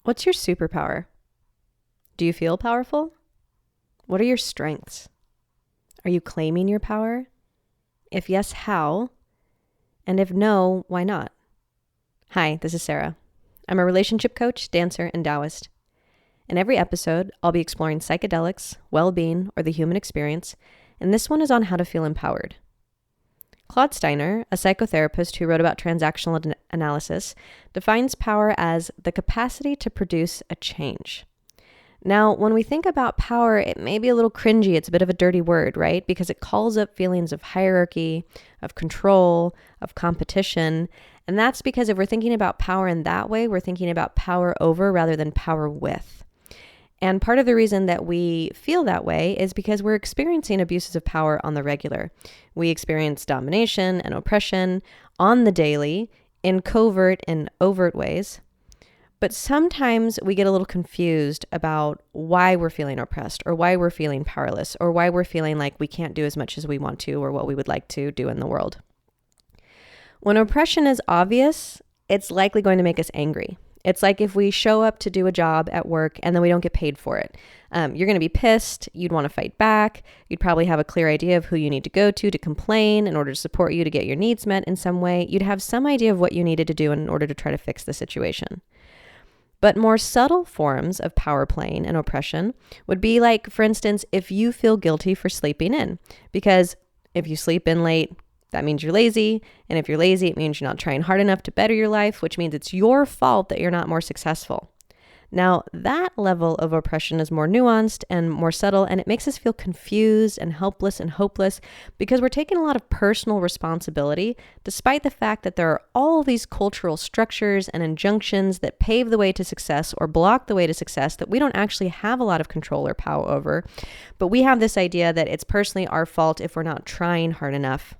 What's your superpower? Do you feel powerful? What are your strengths? Are you claiming your power? If yes, how? And if no, why not? Hi, this is Sara. I'm a relationship coach, dancer, and Taoist. In every episode, I'll be exploring psychedelics, well-being, or the human experience, and this one is on how to feel empowered. Claude Steiner, a psychotherapist who wrote about transactional analysis, defines power as the capacity to produce a change. Now, when we think about power, it may be a little cringy. It's a bit of a dirty word, right? Because it calls up feelings of hierarchy, of control, of competition. And that's because if we're thinking about power in that way, we're thinking about power over rather than power with. And part of the reason that we feel that way is because we're experiencing abuses of power on the regular. We experience domination and oppression on the daily in covert and overt ways. But sometimes we get a little confused about why we're feeling oppressed or why we're feeling powerless or why we're feeling like we can't do as much as we want to or what we would like to do in the world. When oppression is obvious, it's likely going to make us angry. It's like if we show up to do a job at work and then we don't get paid for it. You're going to be pissed. You'd want to fight back. You'd probably have a clear idea of who you need to go to complain in order to support you to get your needs met in some way. You'd have some idea of what you needed to do in order to try to fix the situation. But more subtle forms of power playing and oppression would be like, for instance, if you feel guilty for sleeping in, because if you sleep in late, that means you're lazy. And if you're lazy, it means you're not trying hard enough to better your life, which means it's your fault that you're not more successful. Now, that level of oppression is more nuanced and more subtle, and it makes us feel confused and helpless and hopeless because we're taking a lot of personal responsibility, despite the fact that there are all these cultural structures and injunctions that pave the way to success or block the way to success that we don't actually have a lot of control or power over. But we have this idea that it's personally our fault if we're not trying hard enough.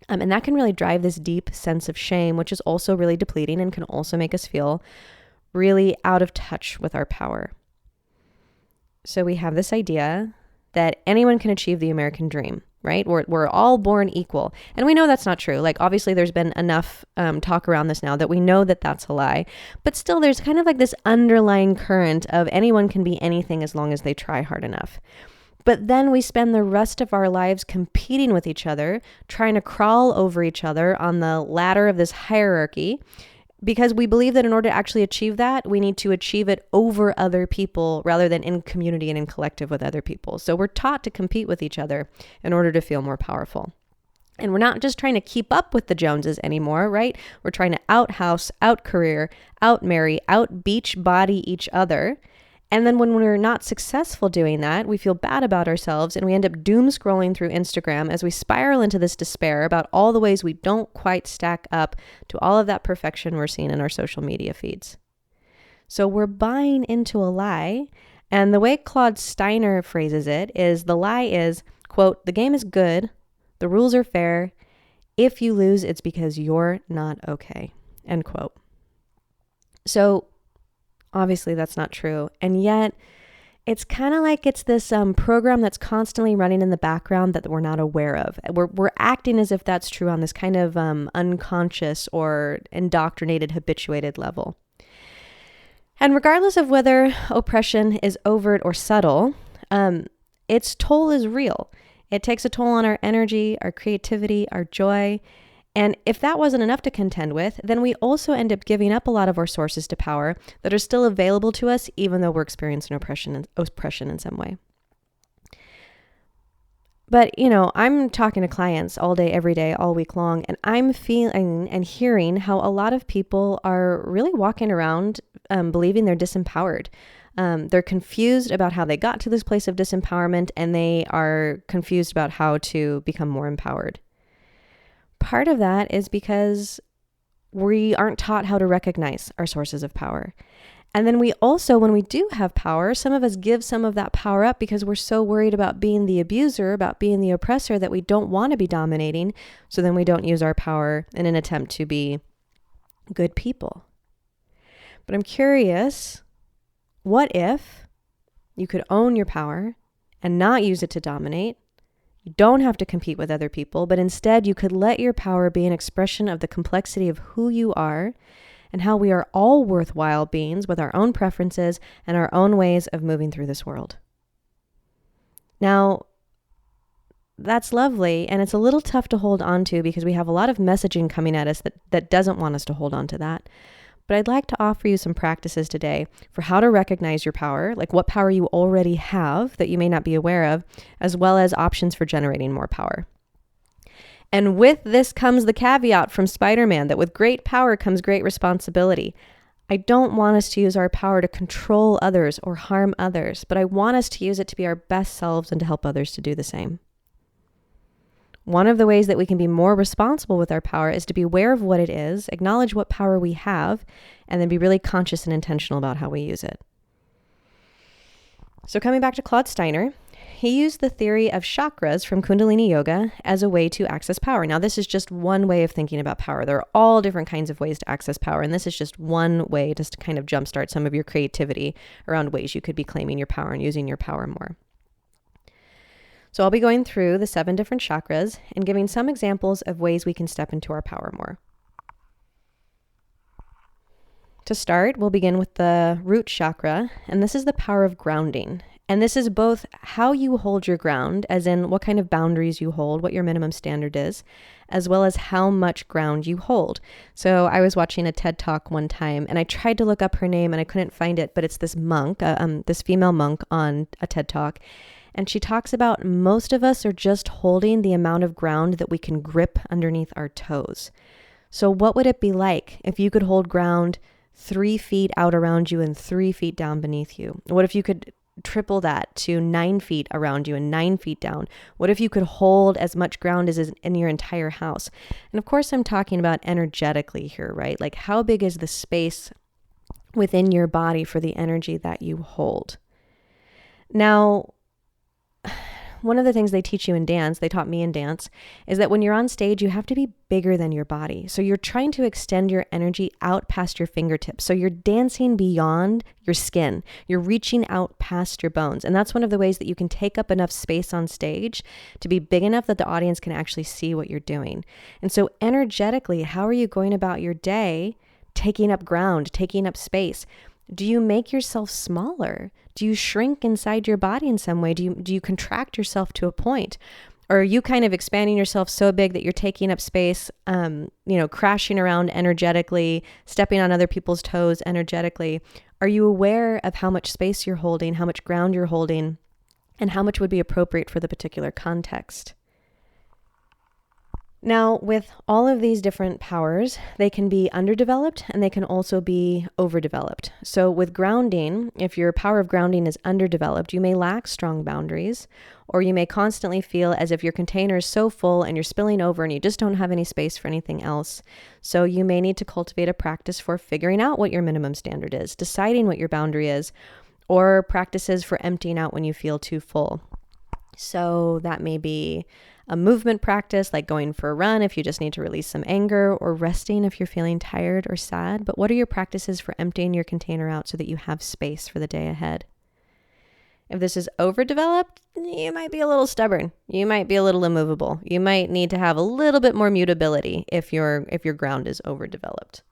And that can really drive this deep sense of shame, which is also really depleting and can also make us feel really out of touch with our power. So we have this idea that anyone can achieve the American dream, right? We're all born equal. And we know that's not true. Like, obviously there's been enough talk around this now that we know that that's a lie. But still, there's kind of like this underlying current of anyone can be anything as long as they try hard enough. But then we spend the rest of our lives competing with each other, trying to crawl over each other on the ladder of this hierarchy, because we believe that in order to actually achieve that, we need to achieve it over other people rather than in community and in collective with other people. So we're taught to compete with each other in order to feel more powerful. And we're not just trying to keep up with the Joneses anymore, right? We're trying to outhouse, outcareer, outmarry, outbeach body each other. And then when we're not successful doing that, we feel bad about ourselves and we end up doom scrolling through Instagram as we spiral into this despair about all the ways we don't quite stack up to all of that perfection we're seeing in our social media feeds. So we're buying into a lie. And the way Claude Steiner phrases it is the lie is, quote, "The game is good. The rules are fair. If you lose, it's because you're not okay," end quote. So obviously, that's not true. And yet, it's kind of like it's this program that's constantly running in the background that we're not aware of. We're acting as if that's true on this kind of unconscious or indoctrinated, habituated level. And regardless of whether oppression is overt or subtle, its toll is real. It takes a toll on our energy, our creativity, our joy. And if that wasn't enough to contend with, then we also end up giving up a lot of our sources to power that are still available to us, even though we're experiencing oppression in some way. But, I'm talking to clients all day, every day, all week long, and I'm feeling and hearing how a lot of people are really walking around believing they're disempowered. They're confused about how they got to this place of disempowerment, and they are confused about how to become more empowered. Part of that is because we aren't taught how to recognize our sources of power. And then we also, when we do have power, some of us give some of that power up because we're so worried about being the abuser, about being the oppressor, that we don't want to be dominating. So then we don't use our power in an attempt to be good people. But I'm curious, what if you could own your power and not use it to dominate? You don't have to compete with other people, but instead you could let your power be an expression of the complexity of who you are and how we are all worthwhile beings with our own preferences and our own ways of moving through this world. Now, that's lovely, and it's a little tough to hold on to because we have a lot of messaging coming at us that doesn't want us to hold on to that. But I'd like to offer you some practices today for how to recognize your power, like what power you already have that you may not be aware of, as well as options for generating more power. And with this comes the caveat from Spider-Man that with great power comes great responsibility. I don't want us to use our power to control others or harm others, but I want us to use it to be our best selves and to help others to do the same. One of the ways that we can be more responsible with our power is to be aware of what it is, acknowledge what power we have, and then be really conscious and intentional about how we use it. So coming back to Claude Steiner, he used the theory of chakras from kundalini yoga as a way to access power. Now, this is just one way of thinking about power. There are all different kinds of ways to access power, and this is just one way just to kind of jumpstart some of your creativity around ways you could be claiming your power and using your power more. So I'll be going through the 7 different chakras and giving some examples of ways we can step into our power more. To start, we'll begin with the root chakra, and this is the power of grounding. And this is both how you hold your ground, as in what kind of boundaries you hold, what your minimum standard is, as well as how much ground you hold. So I was watching a TED Talk one time, and I tried to look up her name, and I couldn't find it, but it's this monk, this female monk on a TED Talk. And she talks about most of us are just holding the amount of ground that we can grip underneath our toes. So what would it be like if you could hold ground 3 feet out around you and 3 feet down beneath you? What if you could triple that to 9 feet around you and 9 feet down? What if you could hold as much ground as is in your entire house? And of course, I'm talking about energetically here, right? Like how big is the space within your body for the energy that you hold? Now, one of the things they teach you in dance, they taught me in dance, is that when you're on stage, you have to be bigger than your body. So you're trying to extend your energy out past your fingertips. So you're dancing beyond your skin. You're reaching out past your bones. And that's one of the ways that you can take up enough space on stage to be big enough that the audience can actually see what you're doing. And so energetically, how are you going about your day taking up ground, taking up space? Do you make yourself smaller? Do you shrink inside your body in some way? Do you contract yourself to a point? Or are you kind of expanding yourself so big that you're taking up space, crashing around energetically, stepping on other people's toes energetically? Are you aware of how much space you're holding, how much ground you're holding, and how much would be appropriate for the particular context? Now, with all of these different powers, they can be underdeveloped and they can also be overdeveloped. So with grounding, if your power of grounding is underdeveloped, you may lack strong boundaries, or you may constantly feel as if your container is so full and you're spilling over and you just don't have any space for anything else. So you may need to cultivate a practice for figuring out what your minimum standard is, deciding what your boundary is, or practices for emptying out when you feel too full. So that may be a movement practice like going for a run if you just need to release some anger, or resting if you're feeling tired or sad. But what are your practices for emptying your container out so that you have space for the day ahead? If this is overdeveloped, you might be a little stubborn. You might be a little immovable. You might need to have a little bit more mutability if your ground is overdeveloped.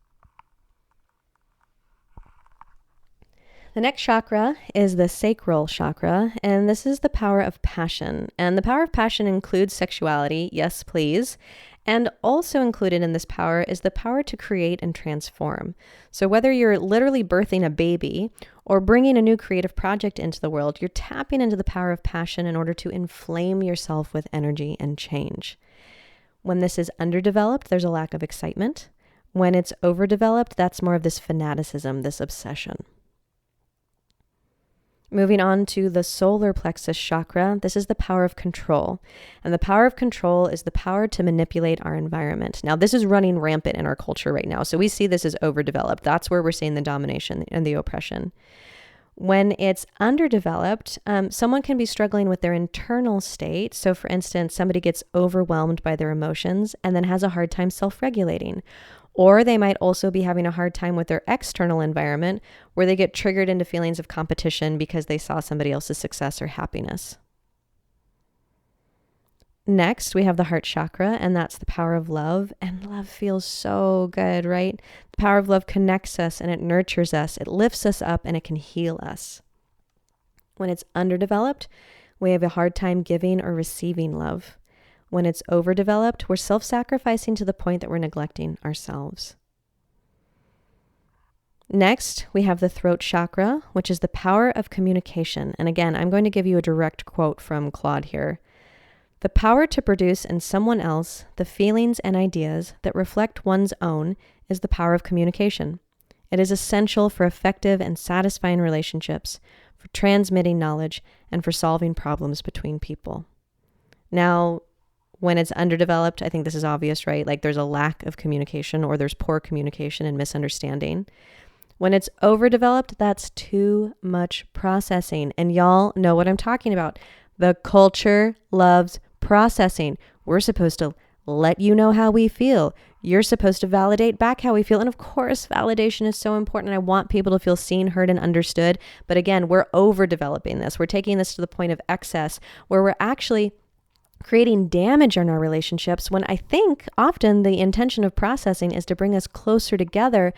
The next chakra is the sacral chakra, and this is the power of passion. And the power of passion includes sexuality, yes please, and also included in this power is the power to create and transform. So whether you're literally birthing a baby or bringing a new creative project into the world, you're tapping into the power of passion in order to inflame yourself with energy and change. When this is underdeveloped, there's a lack of excitement. When it's overdeveloped, that's more of this fanaticism, this obsession. Moving on to the solar plexus chakra, this is the power of control. And the power of control is the power to manipulate our environment. Now, this is running rampant in our culture right now. So we see this as overdeveloped. That's where we're seeing the domination and the oppression. When it's underdeveloped, someone can be struggling with their internal state. So for instance, somebody gets overwhelmed by their emotions and then has a hard time self-regulating. Or they might also be having a hard time with their external environment where they get triggered into feelings of competition because they saw somebody else's success or happiness. Next, we have the heart chakra, and that's the power of love. And love feels so good, right? The power of love connects us and it nurtures us. It lifts us up and it can heal us. When it's underdeveloped, we have a hard time giving or receiving love. When it's overdeveloped, we're self-sacrificing to the point that we're neglecting ourselves. Next, we have the throat chakra, which is the power of communication. And again, I'm going to give you a direct quote from Claude here. The power to produce in someone else the feelings and ideas that reflect one's own is the power of communication. It is essential for effective and satisfying relationships, for transmitting knowledge, and for solving problems between people. Now, when it's underdeveloped, I think this is obvious, right? Like there's a lack of communication or there's poor communication and misunderstanding. When it's overdeveloped, that's too much processing. And y'all know what I'm talking about. The culture loves processing. We're supposed to let you know how we feel. You're supposed to validate back how we feel. And of course, validation is so important. I want people to feel seen, heard, and understood. But again, we're overdeveloping this. We're taking this to the point of excess where we're actually creating damage in our relationships when I think often the intention of processing is to bring us closer together.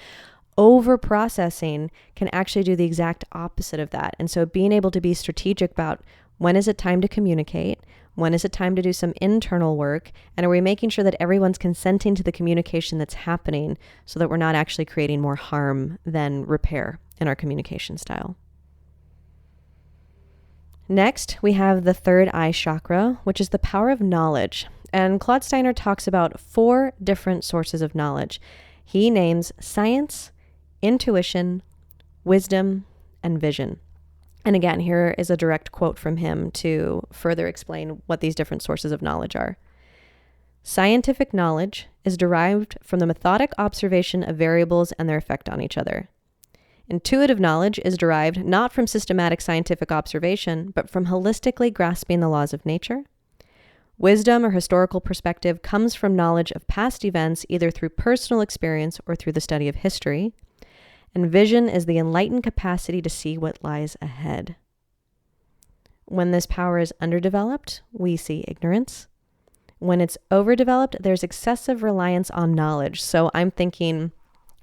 Over processing can actually do the exact opposite of that. And so being able to be strategic about when is it time to communicate? When is it time to do some internal work? And are we making sure that everyone's consenting to the communication that's happening so that we're not actually creating more harm than repair in our communication style? Next, we have the third eye chakra, which is the power of knowledge. And Claude Steiner talks about 4 different sources of knowledge. He names science, intuition, wisdom, and vision. And again, here is a direct quote from him to further explain what these different sources of knowledge are. Scientific knowledge is derived from the methodic observation of variables and their effect on each other. Intuitive knowledge is derived not from systematic scientific observation, but from holistically grasping the laws of nature. Wisdom or historical perspective comes from knowledge of past events, either through personal experience or through the study of history. And vision is the enlightened capacity to see what lies ahead. When this power is underdeveloped, we see ignorance. When it's overdeveloped, there's excessive reliance on knowledge. So I'm thinking,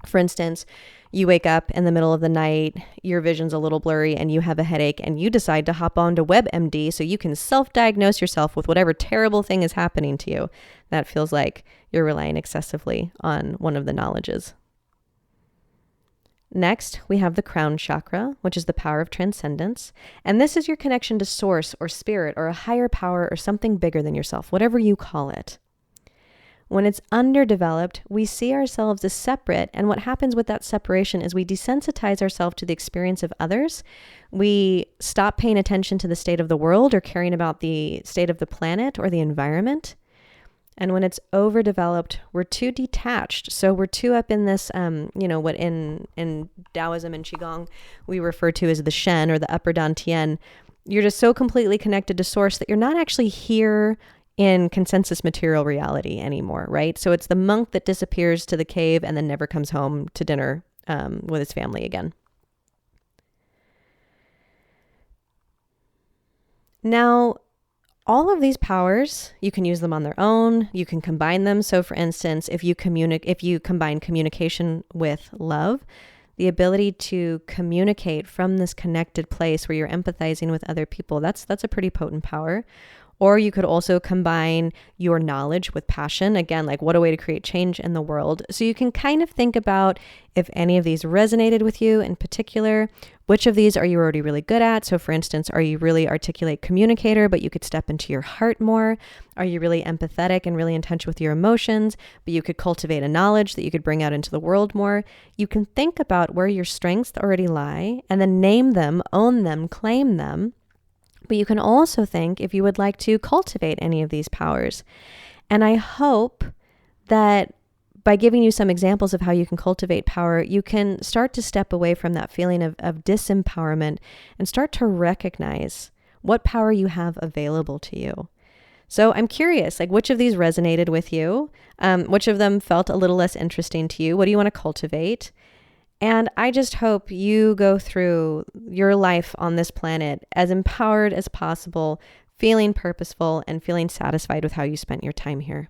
for instance, you wake up in the middle of the night, your vision's a little blurry and you have a headache and you decide to hop on to WebMD so you can self-diagnose yourself with whatever terrible thing is happening to you. That feels like you're relying excessively on one of the knowledges. Next, we have the crown chakra, which is the power of transcendence. And this is your connection to source or spirit or a higher power or something bigger than yourself, whatever you call it. When it's underdeveloped, we see ourselves as separate. And what happens with that separation is we desensitize ourselves to the experience of others. We stop paying attention to the state of the world or caring about the state of the planet or the environment. And when it's overdeveloped, we're too detached. So we're too up in this, what in Taoism and Qigong we refer to as the Shen or the upper Dantian. You're just so completely connected to source that you're not actually here in consensus material reality anymore, right? So it's the monk that disappears to the cave and then never comes home to dinner with his family again. Now, all of these powers, you can use them on their own. You can combine them. So for instance, if you combine communication with love, the ability to communicate from this connected place where you're empathizing with other people, that's a pretty potent power. Or you could also combine your knowledge with passion. Again, like what a way to create change in the world. So you can kind of think about if any of these resonated with you in particular. Which of these are you already really good at? So for instance, are you really articulate communicator, but you could step into your heart more? Are you really empathetic and really in touch with your emotions, but you could cultivate a knowledge that you could bring out into the world more? You can think about where your strengths already lie and then name them, own them, claim them. But you can also think if you would like to cultivate any of these powers. And I hope that by giving you some examples of how you can cultivate power, you can start to step away from that feeling of disempowerment and start to recognize what power you have available to you. So I'm curious, like which of these resonated with you? Which of them felt a little less interesting to you? What do you want to cultivate? And I just hope you go through your life on this planet as empowered as possible, feeling purposeful, and feeling satisfied with how you spent your time here.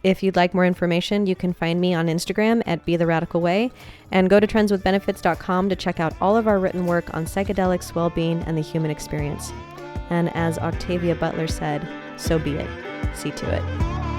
If you'd like more information, you can find me on Instagram at Be The Radical Way, and go to trendswithbenefits.com to check out all of our written work on psychedelics, well-being, and the human experience. And as Octavia Butler said, so be it. See to it.